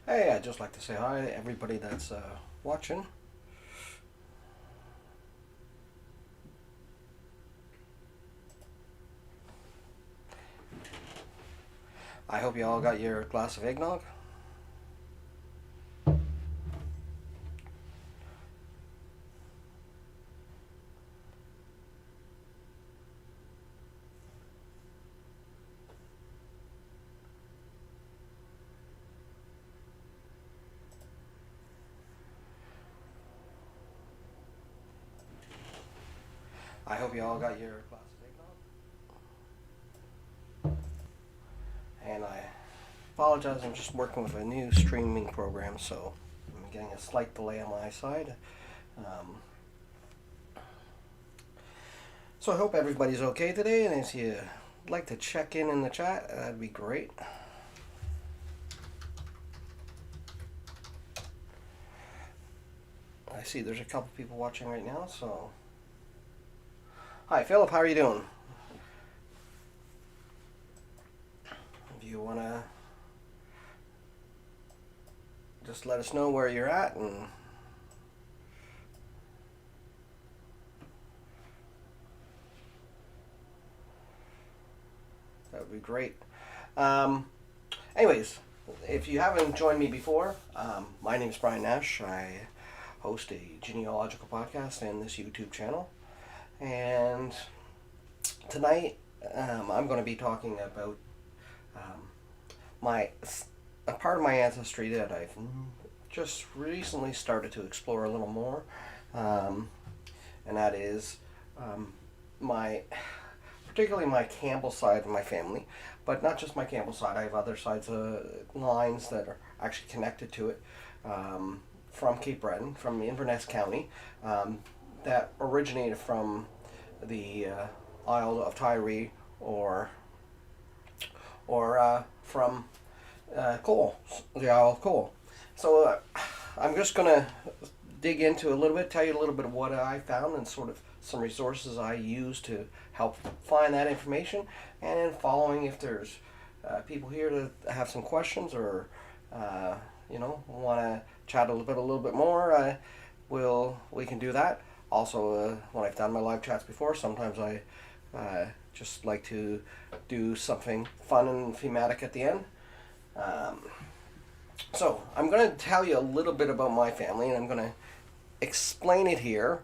Hey, I'd just like to say hi to everybody that's watching. I hope you all got your glass of eggnog. I hope you all got your glass of eggnog. And I apologize, I'm just working with a new streaming program, so I'm getting a slight delay on my side. Um, so I hope everybody's okay today, and if you'd like to check in the chat, that'd be great. I see there's a couple people watching right now, so. Hi, Philip, how are you doing? If you want to just let us know where you're at, and that would be great. Um, Anyways, if you haven't joined me before, my name is Brian Nash. I host a genealogical podcast and this YouTube channel. And tonight, I'm going to be talking about my a part of my ancestry that I've just recently started to explore a little more, and that is my particularly my Campbell side of my family, but not just my Campbell side. I have other sides of lines that are actually connected to it, from Cape Breton, from Inverness County, that originated from the Isle of Tyree, or from Coll, the Isle of Coll. So I'm just gonna dig into a little bit, tell you a little bit of what I found and sort of some resources I use to help find that information, and then following if there's people here to have some questions or want to chat a little bit more, we can do that. Also, when I've done my live chats before, sometimes I just like to do something fun and thematic at the end. So I'm going to tell you a little bit about my family, and I'm going to explain it here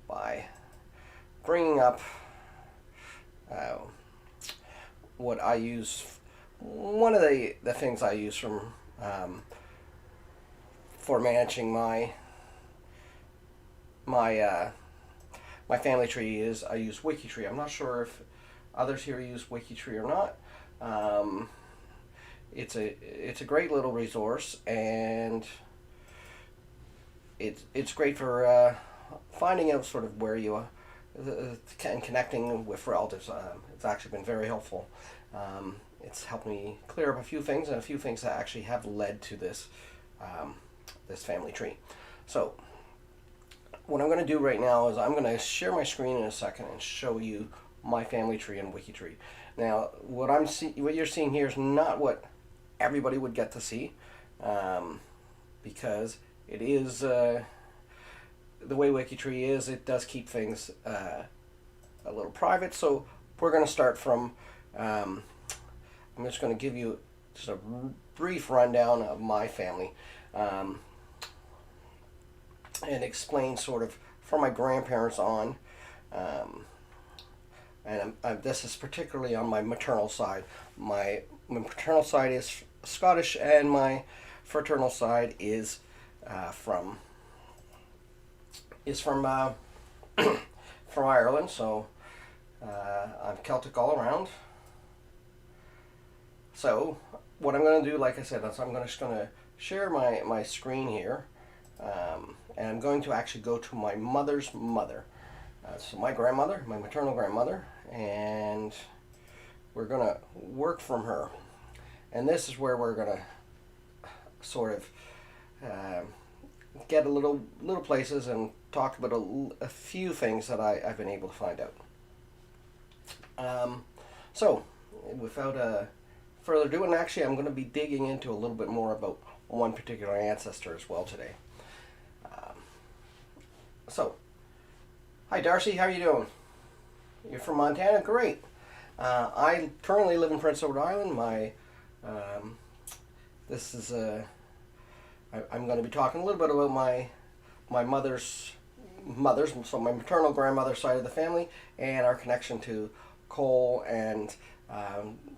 by bringing up uh, what I use. One of the things I use for managing my my family tree is I use WikiTree. I'm not sure if others here use WikiTree or not. It's a great little resource, and it's great for finding out sort of where you are and connecting with relatives. It's actually been very helpful. It's helped me clear up a few things, and a few things that actually have led to this family tree. So what I'm going to do right now is I'm going to share my screen in a second and show you my family tree and WikiTree. Now, what you're seeing here is not what everybody would get to see, because it is the way WikiTree is. It does keep things a little private. So we're going to start from. I'm just going to give you just a brief rundown of my family, and explain sort of from my grandparents on. And this is particularly on my maternal side. My paternal side is Scottish, and my fraternal side is from from Ireland. So I'm Celtic all around. So what I'm going to do, like I said, is I'm just going to share my screen here, and I'm going to actually go to my mother's mother. So my grandmother, my maternal grandmother, and we're going to work from her. And this is where we're going to sort of get a little places and talk about a few things that I've been able to find out. So without further ado, and actually I'm going to be digging into a little bit more about one particular ancestor as well today. Um, so, hi Darcy, how are you doing? You're from Montana? Great. I currently live in Prince Edward Island. This is I'm going to be talking a little bit about my mother's, so my maternal grandmother's side of the family, and our connection to Coll and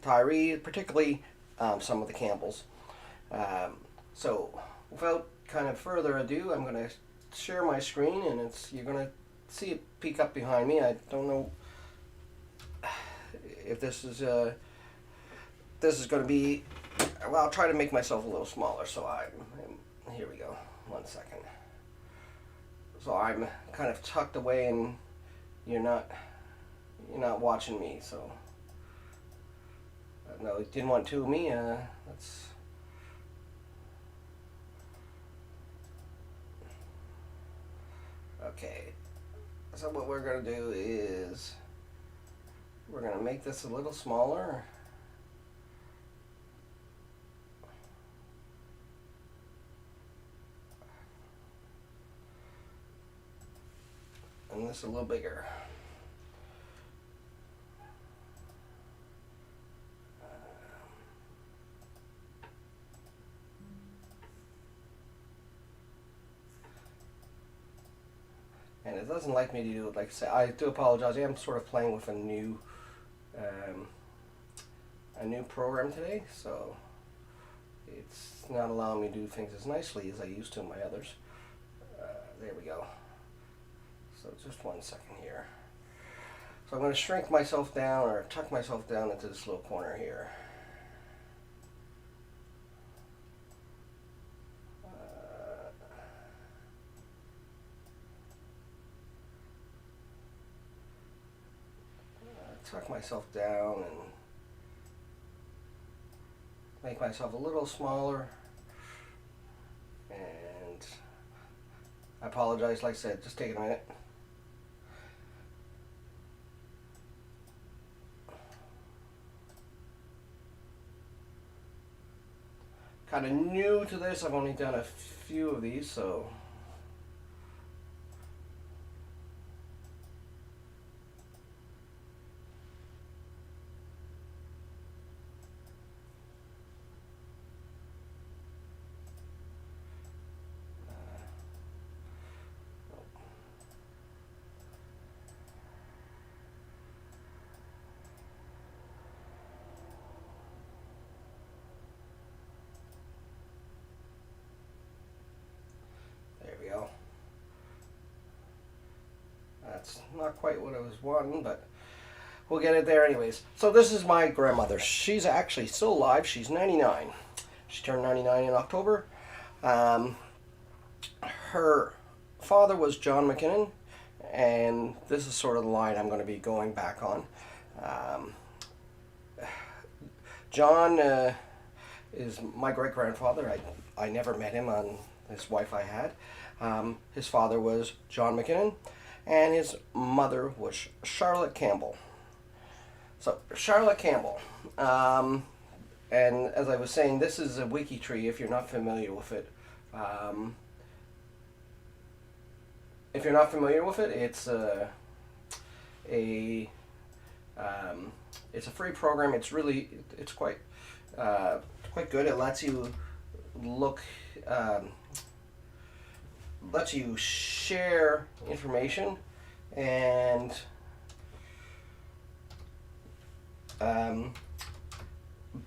Tyree, particularly some of the Campbells. So, without kind of further ado, I'm going to share my screen, and you're going to see it peek up behind me. I don't know if this is going to be. Well, I'll try to make myself a little smaller. So here we go. 1 second. So I'm kind of tucked away, and you're not watching me. So no, it didn't want two of me. That's okay. So what we're gonna do is we're gonna make this a little smaller. And this a little bigger. And it doesn't like me to do it. Like I say, I do apologize. I am sort of playing with a new program today, so it's not allowing me to do things as nicely as I used to in my others. There we go. So just 1 second here. So I'm going to shrink myself down, or tuck myself down into this little corner here. Tuck myself down and make myself a little smaller. And I apologize, like I said, just take a minute. Kind of new to this, I've only done a few of these, so there we go. That's not quite what I was wanting, but we'll get it there anyways. So this is my grandmother. She's actually still alive. She's 99. She turned 99 in October. Her father was John McKinnon, and this is sort of the line I'm going to be going back on. John is my great-grandfather. I never met him. On his wife I had. His father was John McKinnon, and his mother was Charlotte Campbell. So Charlotte Campbell, and as I was saying, this is a wiki tree if you're not familiar with it. If you're not familiar with it, it's a free program. It's quite good. It lets you lets you share information and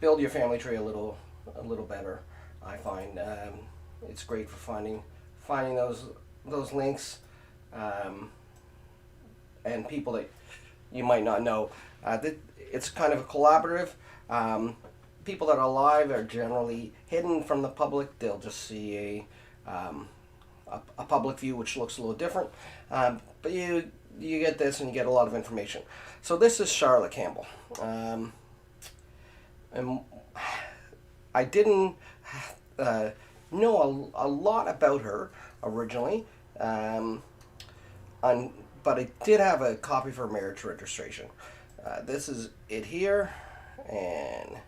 build your family tree a little better. I find it's great for finding those links and people that you might not know. It's kind of a collaborative. People that are alive are generally hidden from the public. They'll just see a public view which looks a little different, but you get this and you get a lot of information. So this is Charlotte Campbell, and I didn't know a lot about her originally, but I did have a copy of her marriage registration. This is it here, and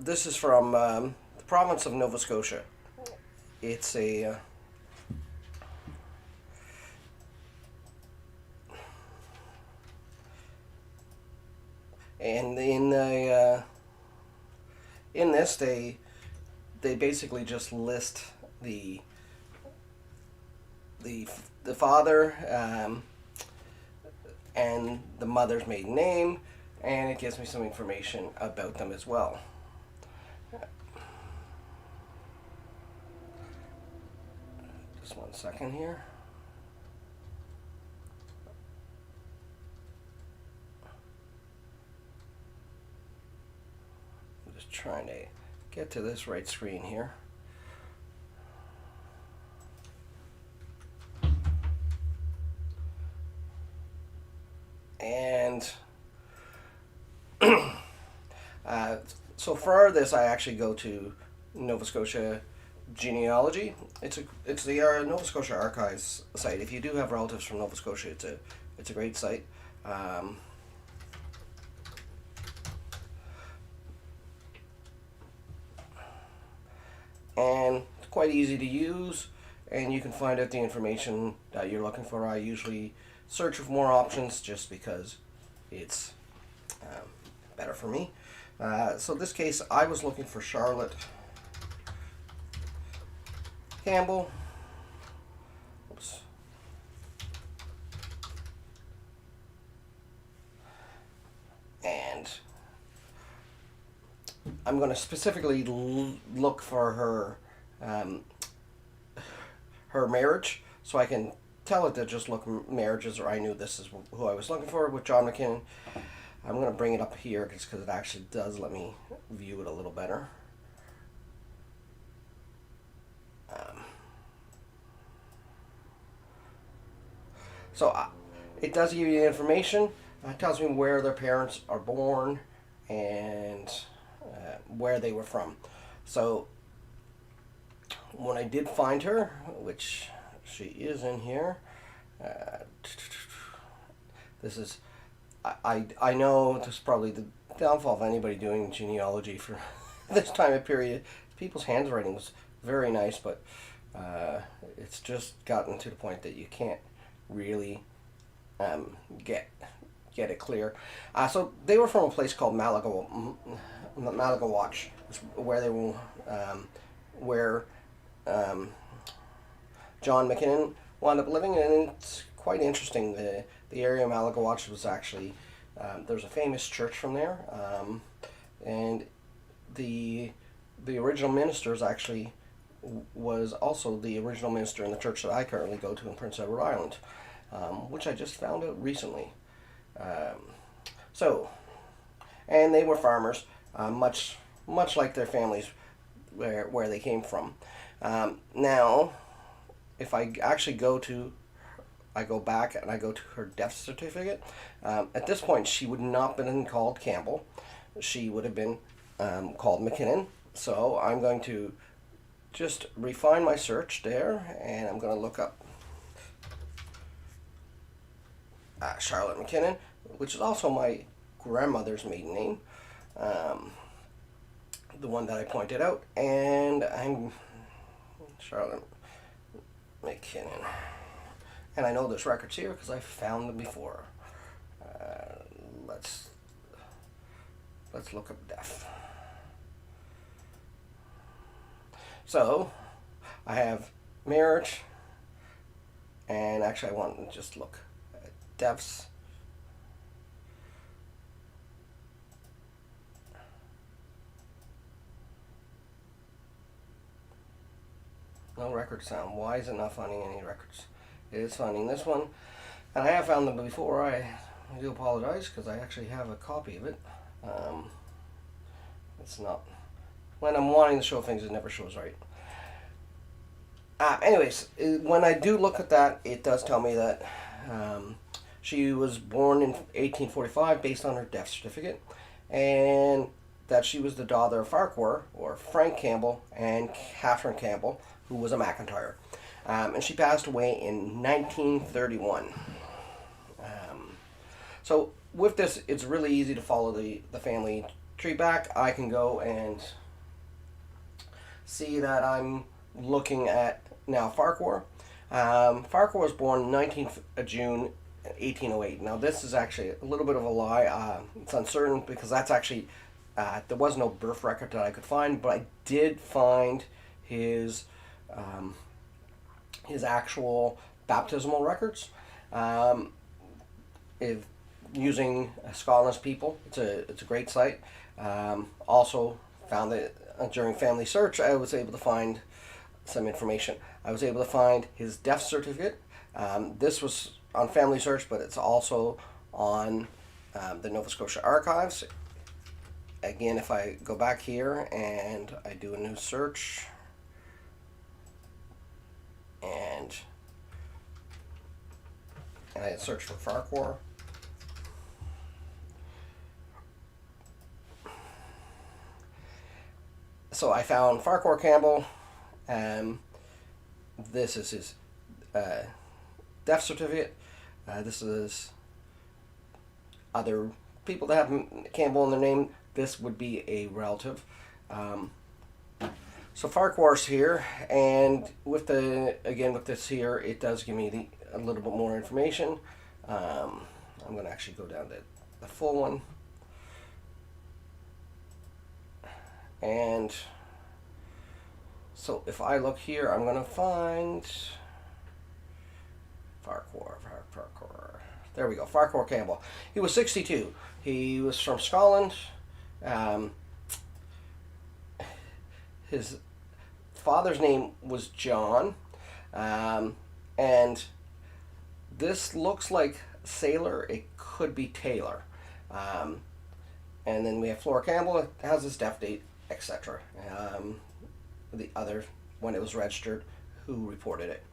this is from the province of Nova Scotia. It's a and in this they basically just list the the father and the mother's maiden name, and it gives me some information about them as well. Just one second here. I'm just trying to get to this right screen here. And so for this, I actually go to Nova Scotia Genealogy. It's the Nova Scotia Archives site. If you do have relatives from Nova Scotia, it's a great site. And it's quite easy to use, and you can find out the information that you're looking for. I usually search for more options just because it's better for me. So in this case, I was looking for Charlotte Campbell. Oops. And I'm going to specifically look for her marriage, so I can tell it to just look marriages, or I knew this is who I was looking for with John McKinnon. I'm going to bring it up here just because it actually does let me view it a little better. It does give you the information. It tells me where their parents are born and where they were from. So when I did find her, which she is in here, this is, I know this is probably the downfall of anybody doing genealogy for this time of period. People's handwriting was very nice, but it's just gotten to the point that you can't really get it clear. So they were from a place called Malagawatch, where they were, where John McKinnon wound up living, and it's quite interesting. The area of Malagawatch was actually, there's a famous church from there, and the original ministers actually was also the original minister in the church that I currently go to in Prince Edward Island, which I just found out recently. And they were farmers, much like their families where they came from. Now, if I actually I go back and I go to her death certificate, at this point she would not have been called Campbell. She would have been called McKinnon. So I'm going to just refine my search there, and I'm going to look up Charlotte McKinnon, which is also my grandmother's maiden name, the one that I pointed out, and I'm Charlotte McKinnon, and I know there's records here because I found them before. Let's look up death. So I have marriage, and actually I want to just look at deaths. No records found. Why is it not finding any records? It is finding this one, and I have found them before. I do apologize because I actually have a copy of it. It's not, when I'm wanting to show things, it never shows right. Anyways, when I do look at that, it does tell me that she was born in 1845 based on her death certificate, and that she was the daughter of Farquhar, or Frank Campbell, and Catherine Campbell, who was a McIntyre. And she passed away in 1931. So with this, it's really easy to follow the family tree back, I can go and see that I'm looking at now Farquhar. Farquhar was born 19th of June 1808. Now this is actually a little bit of a lie. It's uncertain because that's actually there was no birth record that I could find, but I did find his actual baptismal records. If using Scotland's People, it's a great site. Also found that during family search, I was able to find some information. I was able to find his death certificate. This was on family search, but it's also on the Nova Scotia archives. Again, if I go back here and I do a new search, and I search for Farquhar, so I found Farquhar Campbell. This is his death certificate. This is other people that have Campbell in their name. This would be a relative. So Farquhar's here, and with this here, it does give me a little bit more information. I'm going to actually go down to the full one, and so if I look here, I'm going to find Farquhar. There we go, Farquhar Campbell. He was 62. He was from Scotland. His father's name was John, and this looks like Sailor. It could be Taylor. And then we have Flora Campbell. It has his death date, etc. The other, when it was registered, who reported it.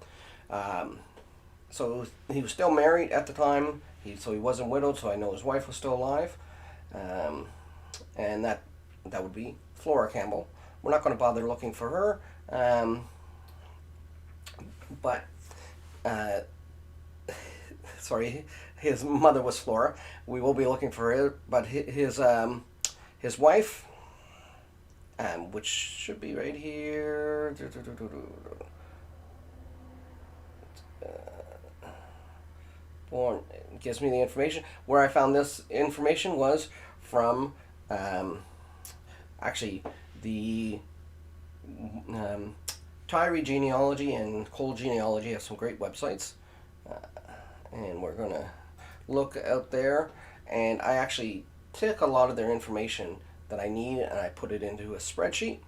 So he was still married at the time. So he wasn't widowed. So I know his wife was still alive. And that would be Flora Campbell. We're not going to bother looking for her, but sorry, his mother was Flora. We will be looking for her, but his wife, which should be right here. Born gives me the information. Where I found this information was from actually the Tyree Genealogy and Coll Genealogy have some great websites, and we're gonna look out there. And I actually took a lot of their information that I need and I put it into a spreadsheet.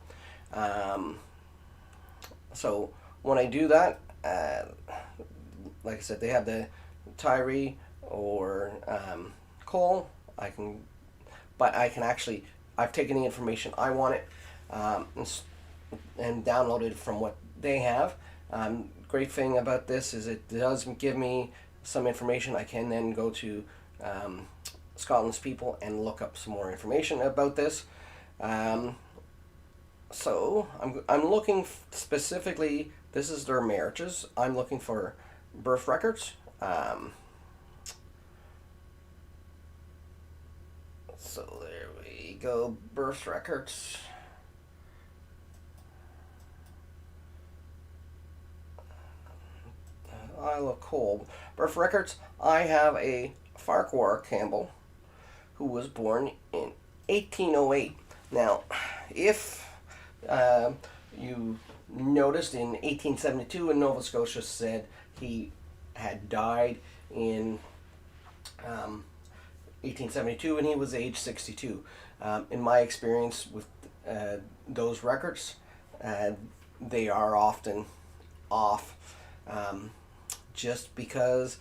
So when I do that, like I said, they have the Tyree or Coll. I can actually, I've taken the information I want it and downloaded from what they have. Great thing about this is it does give me some information. I can then go to Scotland's People and look up some more information about this. So I'm looking specifically, this is their marriages. I'm looking for birth records. So there we go, birth records. I look cool. Birth records. I have a Farquhar Campbell who was born in 1808. Now, if you noticed in 1872 in Nova Scotia said he had died in 1872 and he was age 62. In my experience with those records, they are often off, just because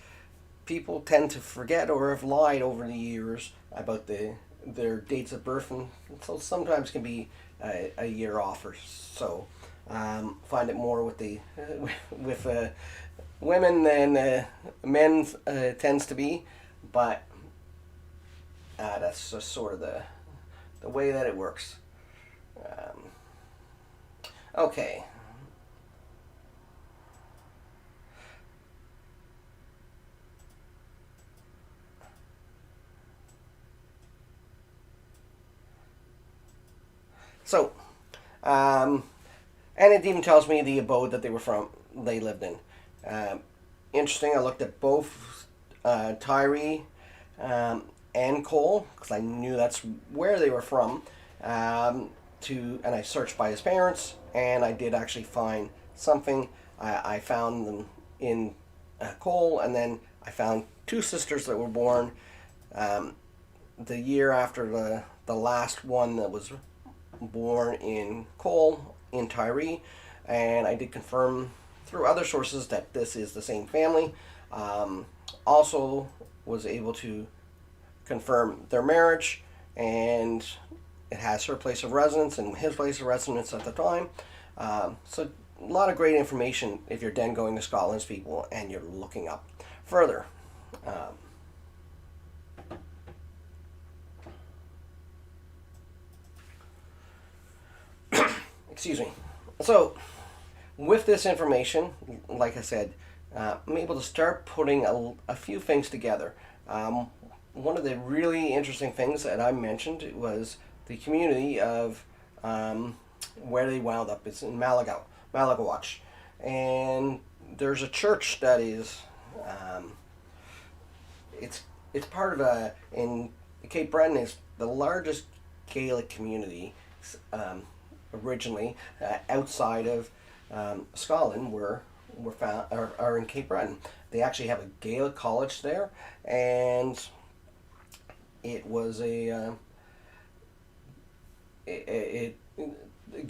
people tend to forget or have lied over the years about their dates of birth, and so sometimes can be a year off or so. Find it more with with women than men tends to be, but that's just sort of the way that it works. Okay. So, um, and it even tells me the abode that they lived in. Um, Interesting. I looked at both Tyree and Coll because I knew that's where they were from. And I searched by his parents, and I did actually find something. I found them in Coll, and then I found two sisters that were born the year after the last one that was born in Coll in Tyree, and I did confirm through other sources that this is the same family. Also was able to confirm their marriage, and it has her place of residence and his place of residence at the time. So a lot of great information if you're then going to Scotland's people and you're looking up further. Um, Excuse me. So with this information, like I said, I'm able to start putting a few things together. One of the really interesting things that I mentioned was the community of where they wound up is in Malagawach. And there's a church that is, um, it's, it's part of in Cape Breton is the largest Gaelic community um, originally outside of Scotland were found are in Cape Breton. They actually have a Gaelic college there, and it was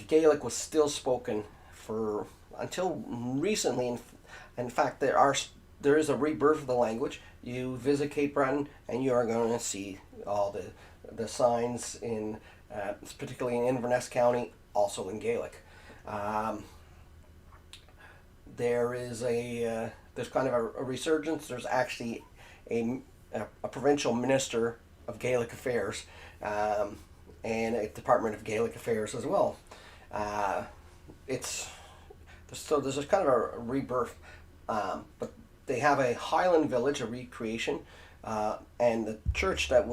Gaelic was still spoken for until recently. In fact, there is a rebirth of the language. You visit Cape Breton, and you are going to see all the signs in, particularly in Inverness County, also in Gaelic. Um, there's kind of a resurgence. There's actually a provincial minister of Gaelic Affairs and a Department of Gaelic Affairs as well. Uh, it's so there's a kind of a rebirth, but they have a Highland village, a recreation, and the church that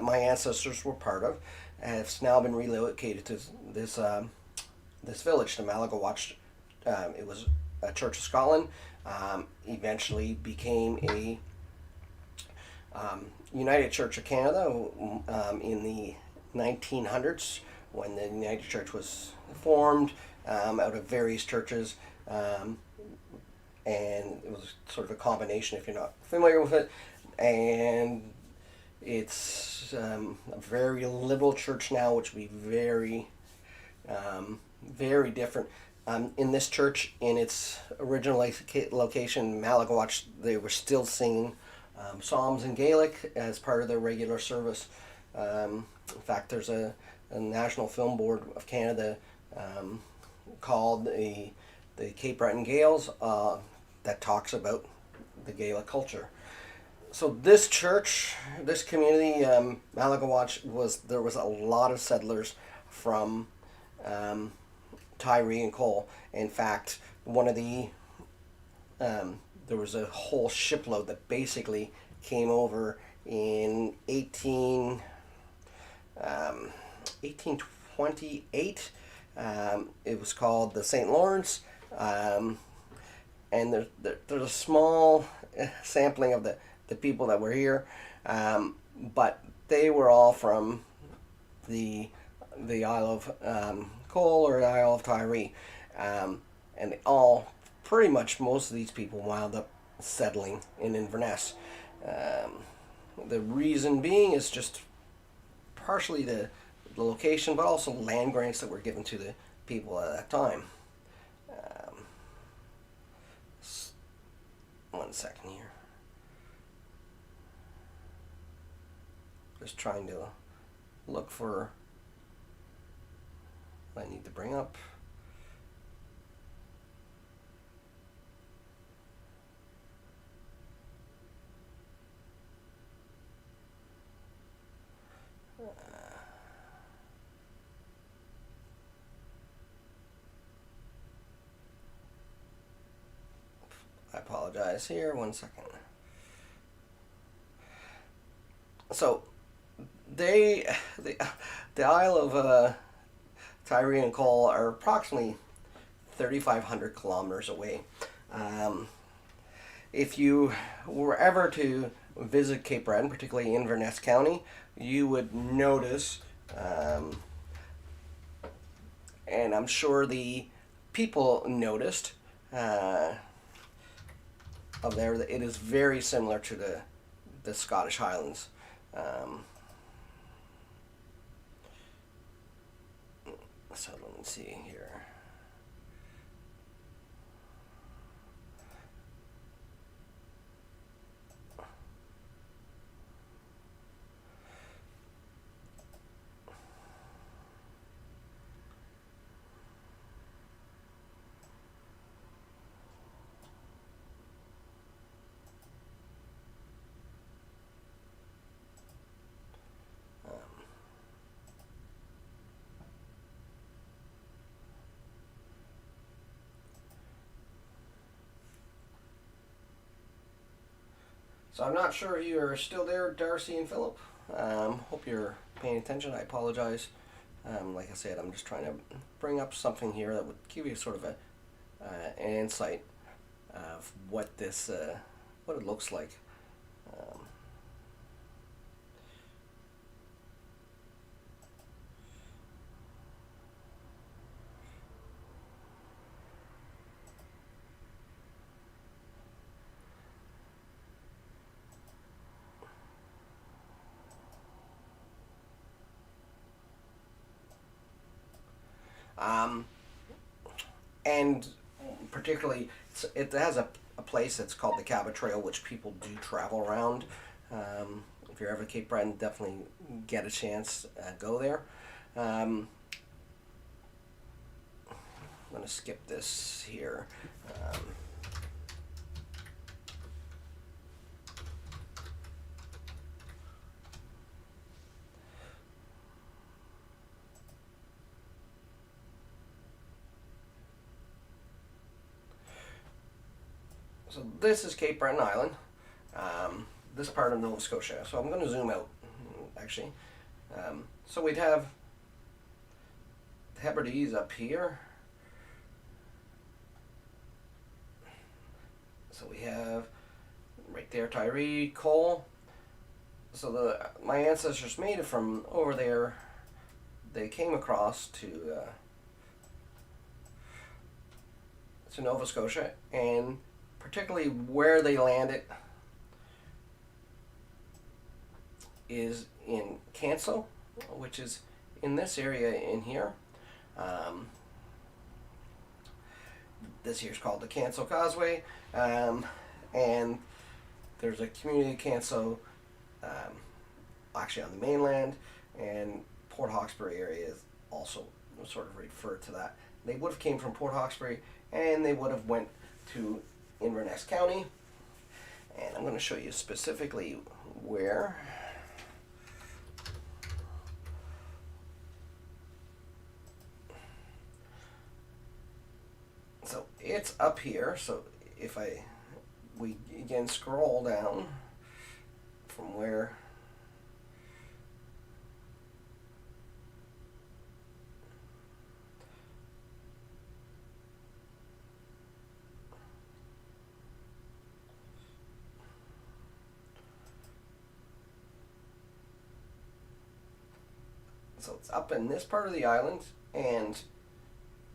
my ancestors were part of has now been relocated to this village, to Malagawach. It was a Church of Scotland. Eventually became a United Church of Canada in the 1900s, when the United Church was formed out of various churches, and it was sort of a combination, if you're not familiar with it. And it's a very liberal church now, which would be very different. In this church, in its original location, Malagawach, they were still singing psalms in Gaelic as part of their regular service. In fact, there's a National Film Board of Canada called the Cape Breton Gaels that talks about the Gaelic culture. So this church, this community, Malagawach, there was a lot of settlers from Tyree and Coll. In fact, there was a whole shipload that basically came over in 1828. It was called the St. Lawrence, and there's a small sampling of the people that were here, but they were all from the Isle of Coll or the Isle of Tyree, and they all, pretty much most of these people wound up settling in Inverness. The reason being is just partially the location, but also land grants that were given to the people at that time. One second here. Just trying to look for what I need to bring up. I apologize here, one second. So They, the, the Isle of Tyree and Coll are approximately 3,500 kilometers away. Um, if you were ever to visit Cape Breton, particularly Inverness County, you would notice, and I'm sure the people noticed, of there that it is very similar to the Scottish Highlands. Um, so let me see here. So I'm not sure if you're still there, Darcy and Philip. Hope you're paying attention. I apologize. Like I said, I'm just trying to bring up something here that would give you sort of an insight of what this, what it looks like. Um, um, and particularly, it has a place that's called the Cabot Trail, which people do travel around. If you're ever at Cape Breton, definitely get a chance, go there. Um, I'm going to skip this here. Um, so this is Cape Breton Island, this part of Nova Scotia. So I'm going to zoom out, actually. So we'd have the Hebrides up here. So we have right there Tyree, Coll. So my ancestors made it from over there. They came across to Nova Scotia, and particularly where they landed is in Campbell, which is in this area in here. Um, this here's called the Campbell Causeway, and there's a community of Campbell actually on the mainland, and Port Hawkesbury area is also sort of referred to that. They would have came from Port Hawkesbury, and they would have went to Inverness County, and I'm going to show you specifically where. So it's up here. So if we again scroll down from where so it's up in this part of the island, and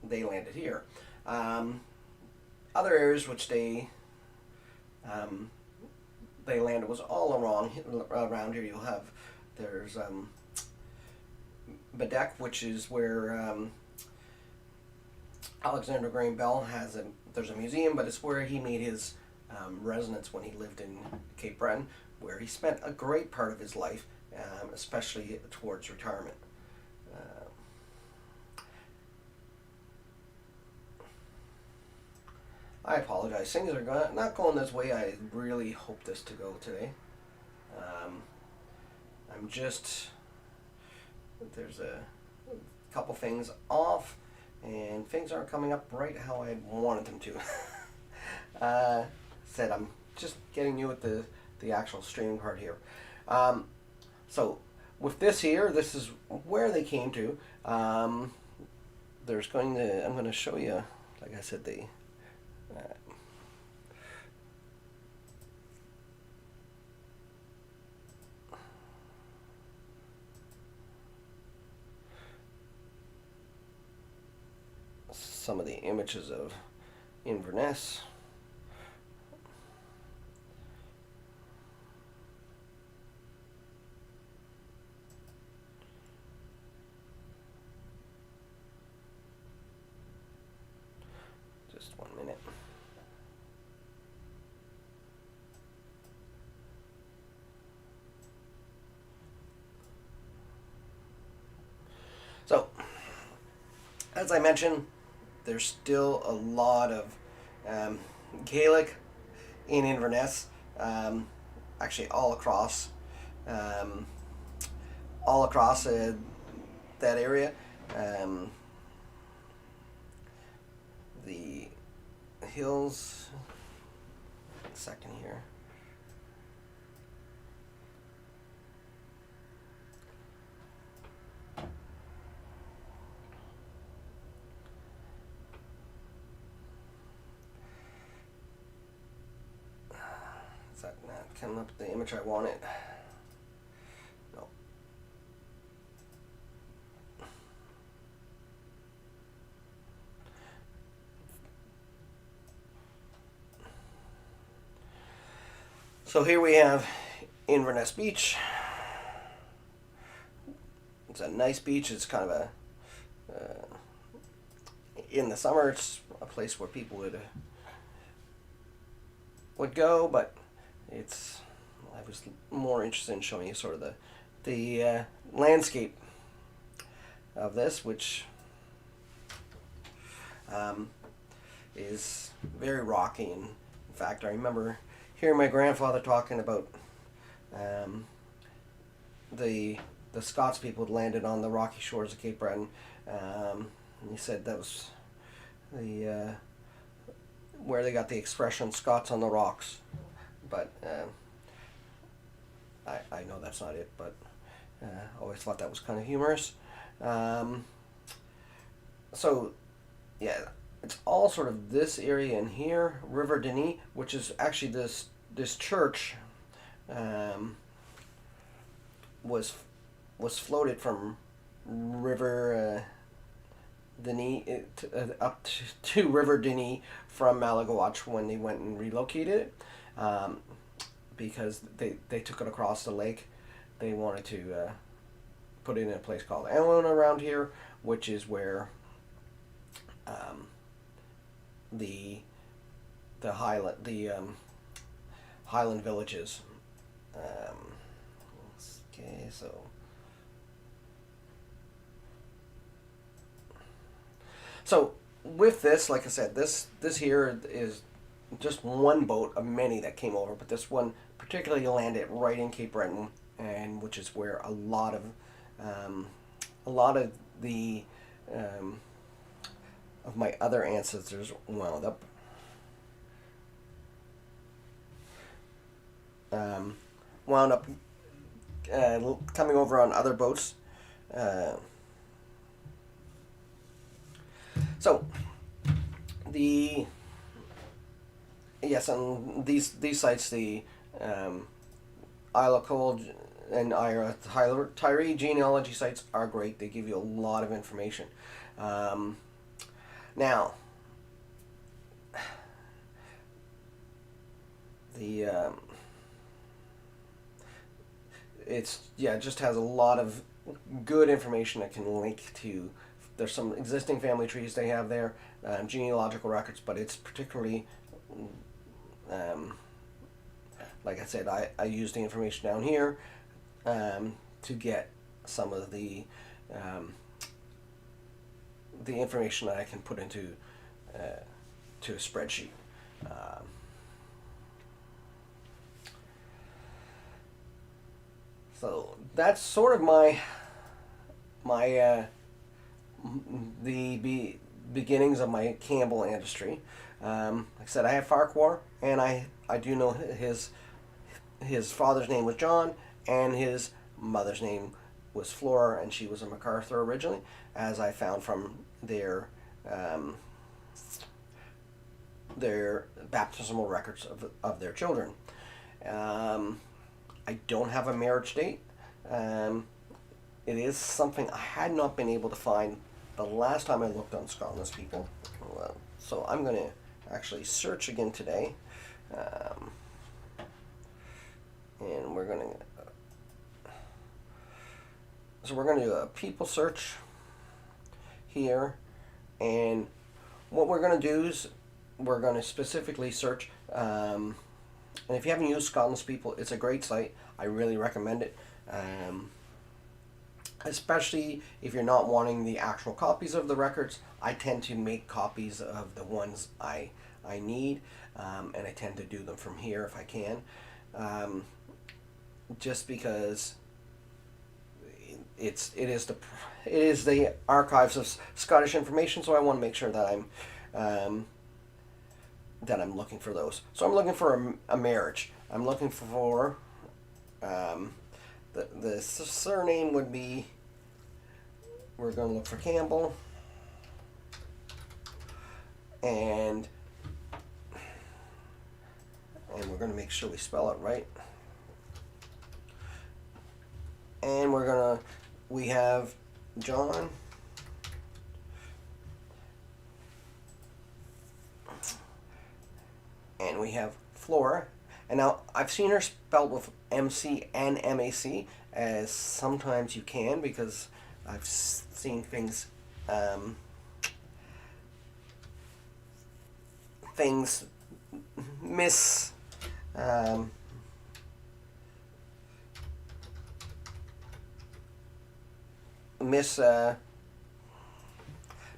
they landed here. Other areas which they landed was all around here. You'll have there's Bedeck, which is where Alexander Graham Bell there's a museum, but it's where he made his residence when he lived in Cape Breton, where he spent a great part of his life, especially towards retirement. I apologize. Things are not going this way I really hope this to go today. I'm just, there's a couple things off, and things aren't coming up right how I wanted them to. Said I'm just getting you at the actual streaming part here. So with this here, this is where they came to. There's going to, I'm going to show you, like I said, the some of the images of Inverness. Just 1 minute. So, as I mentioned, there's still a lot of Gaelic in Inverness, actually all across that area. The hills. A second here. Is that not coming up with the image I wanted? No. So here we have Inverness Beach. It's a nice beach. It's kind of a in the summer it's a place where people would go, but it's, I was more interested in showing you sort of the landscape of this, which is very rocky. And in fact, I remember hearing my grandfather talking about the Scots people had landed on the rocky shores of Cape Breton. And he said that was the where they got the expression "Scots on the rocks," but I know that's not it. But I always thought that was kind of humorous. So yeah, it's all sort of this area in here, River Denis, which is actually this church was floated from River Denis up to River Denis from Malagawach when they went and relocated it, because they took it across the lake. They wanted to put it in a place called Allen around here, which is where the Highland villages. Okay, so with this, like I said, this here is just one boat of many that came over, but this one particularly landed right in Cape Breton, and which is where a lot of the of my other ancestors wound up. Coming over on other boats. So on these sites, the Isle of Coll and Tyree genealogy sites are great. They give you a lot of information. Now, it just has a lot of good information that can link to. There's some existing family trees they have there, genealogical records, but it's particularly, like I said, I use the information down here to get some of the information that I can put into to a spreadsheet. So that's sort of the beginnings of my Campbell industry. Like I said, I have Farquhar, and I do know his father's name was John, and his mother's name was Flora, and she was a MacArthur originally, as I found from um, their baptismal records of their children. I don't have a marriage date. It is something I had not been able to find the last time I looked on Scotland's people. So I'm going to actually search again today. And we're going to do a people search here, and what we're going to do is we're going to specifically search, and if you haven't used Scotland's People, it's a great site. I really recommend it, especially if you're not wanting the actual copies of the records. I tend to make copies of the ones I need, and I tend to do them from here if I can, just because it is the archives of Scottish information, so I want to make sure that I'm looking for those. So I'm looking for a marriage. I'm looking for the surname would be, we're going to look for Campbell, and we're going to make sure we spell it right. And we have John, and we have Flora. And now I've seen her spelled with MC and MAC, as sometimes you can, because I've seen things miss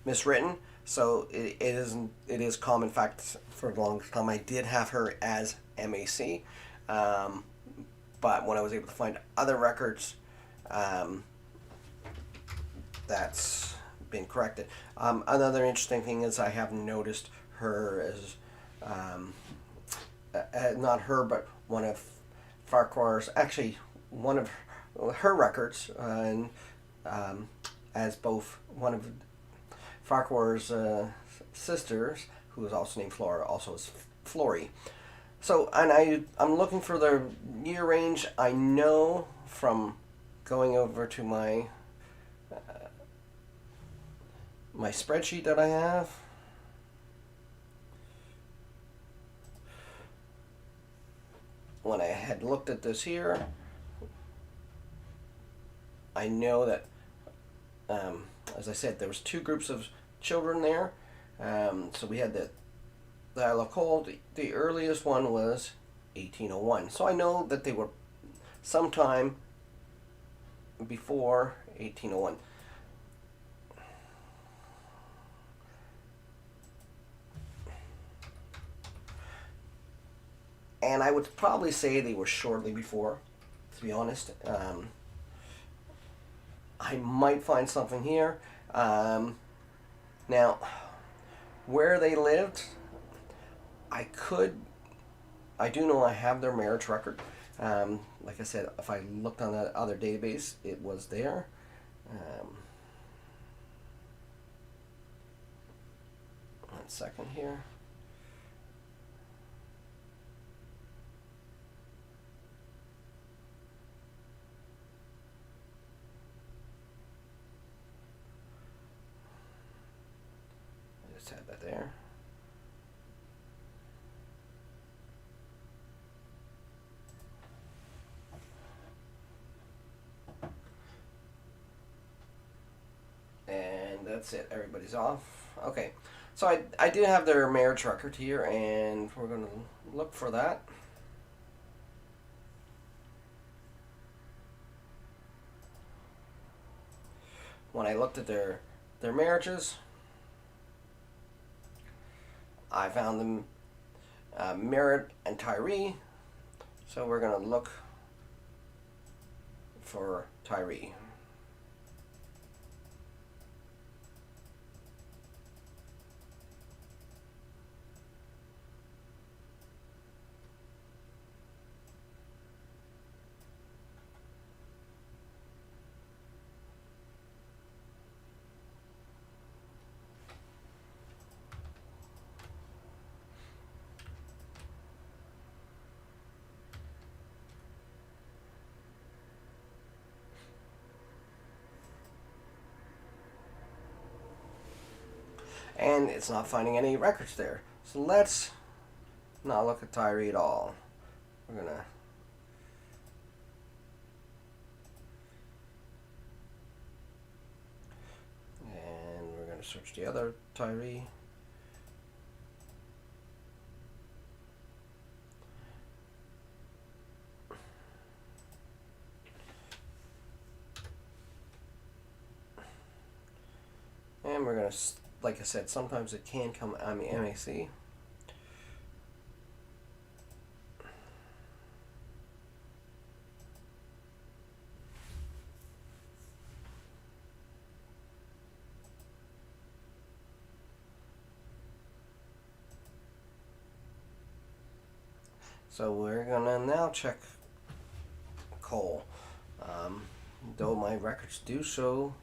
miswritten. So it is common fact. For the longest time I did have her as MAC, but when I was able to find other records, that's been corrected. Another interesting thing is I have noticed her as not her, but one of Farquhar's, actually one of her records, and as both one of Farquhar's sisters, who is also named Flora, also is Flory. So, and I'm looking for the year range. I know from going over to my my spreadsheet that I have. When I had looked at this here, I know that, as I said, there was two groups of children there. So we had the Isle of Coll. The earliest one was 1801. So I know that they were sometime before 1801. And I would probably say they were shortly before, to be honest. I might find something here. Now, where they lived, I do know I have their marriage record. Like I said, if I looked on that other database, it was there. 1 second here. Had that there. And that's it. Everybody's off. Okay. So I do have their marriage record here, and we're going to look for that. When I looked at their marriages, I found them Merritt and Tyree, so we're going to look for Tyree. and it's not finding any records there. So let's not look at Tyree at all. We're gonna search the other Tyree. And we're gonna, like I said, sometimes it can come on the MAC. So we're gonna now check Coll. Though my records do show